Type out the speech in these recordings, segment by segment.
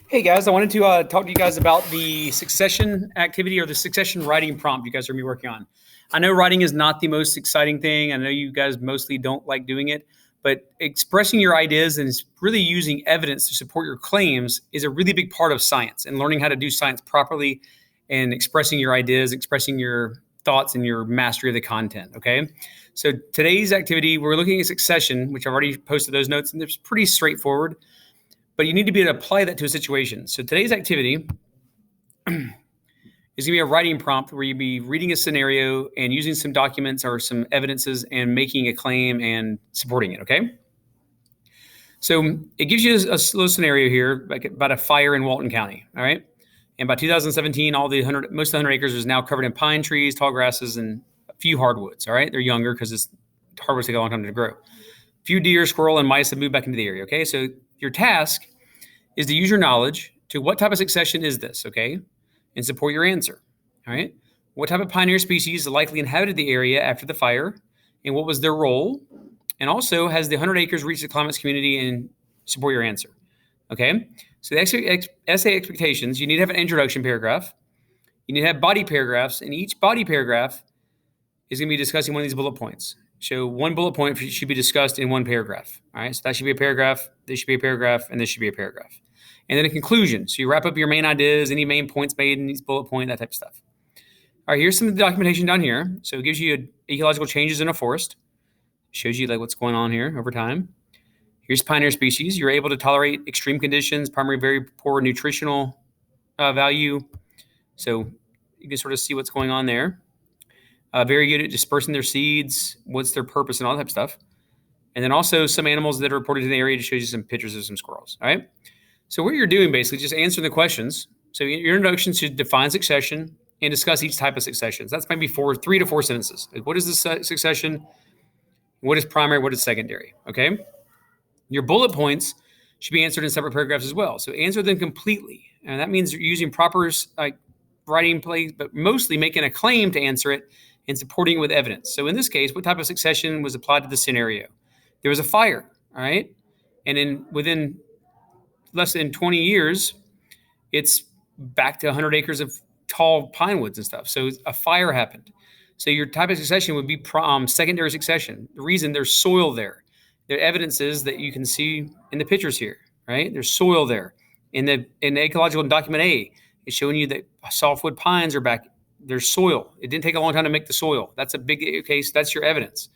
Hey guys, I wanted to talk to you guys about the succession activity or the succession writing prompt you guys are going to be working on. I know writing is not the most exciting thing. I know you guys mostly don't like doing it, but expressing your ideas and really using evidence to support your claims is a really big part of science and learning how to do science properly and expressing your ideas, expressing your thoughts and your mastery of the content. Okay. So today's activity, we're looking at succession, which I've already posted those notes, and it's pretty straightforward, but you need to be able to apply that to a situation. So today's activity is going to be a writing prompt where you'll be reading a scenario and using some documents or some evidences and making a claim and supporting it, okay? So it gives you a little scenario here like about a fire in Walton County, all right? And by 2017, most of the 100 acres is now covered in pine trees, tall grasses, and a few hardwoods, all right? They're younger because hardwoods take a long time to grow. A few deer, squirrel, and mice have moved back into the area, okay? So your task is to use your knowledge to what type of succession is this, okay? And support your answer, all right? What type of pioneer species likely inhabited the area after the fire, and what was their role? And also, has the 100 acres reached the climate's community, and support your answer, okay? So the essay expectations, you need to have an introduction paragraph. You need to have body paragraphs, and each body paragraph is going to be discussing one of these bullet points. So one bullet point should be discussed in one paragraph, all right? So that should be a paragraph, this should be a paragraph, and this should be a paragraph. And then a conclusion. So you wrap up your main ideas, any main points made in each bullet point, that type of stuff. All right, here's some of the documentation down here. So it gives you ecological changes in a forest. It shows you like what's going on here over time. Here's pioneer species. You're able to tolerate extreme conditions, primary very poor nutritional value. So you can sort of see what's going on there. Very good at dispersing their seeds, what's their purpose, and all that type of stuff. And then also some animals that are reported in the area to show you some pictures of some squirrels, all right? So what you're doing basically just answering the questions. So your introduction should define succession and discuss each type of successions. That's maybe 3 to 4 sentences. Like what is this succession? What is primary? What is secondary? Okay. Your bullet points should be answered in separate paragraphs as well. So answer them completely. And that means you're using proper writing plays, but mostly making a claim to answer it and supporting it with evidence. So in this case, what type of succession was applied to the scenario? There was a fire, all right? And within less than 20 years, it's back to 100 acres of tall pine woods and stuff. So a fire happened. So your type of succession would be secondary succession. The reason there's soil there. The evidence is that you can see in the pictures here, right? There's soil there. In the ecological document A, it's showing you that softwood pines are back. There's soil. It didn't take a long time to make the soil. That's a big case. That's your evidence.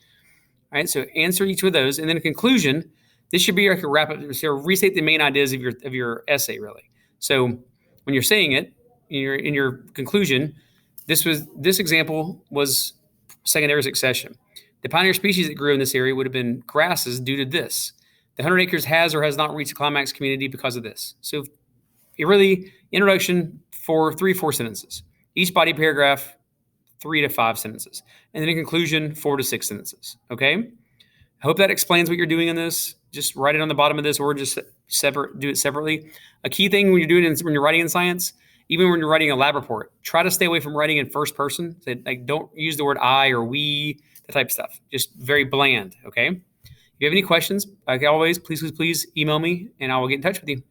All right. So answer each of those, and then a conclusion. This should be like a wrap up. So restate the main ideas of your essay, really. So when you're saying it in your conclusion, this example was secondary succession. The pioneer species that grew in this area would have been grasses due to this. The 100 acres has or has not reached the climax community because of this. So it really introduction for 3 to 4 sentences. Each body paragraph, 3 to 5 sentences. And then in conclusion, 4 to 6 sentences. Okay? I hope that explains what you're doing in this. Just write it on the bottom of this or just do it separately. A key thing when you're writing in science, even when you're writing a lab report, try to stay away from writing in first person. So, don't use the word I or we, that type of stuff. Just very bland, okay? If you have any questions, like always, please email me and I will get in touch with you.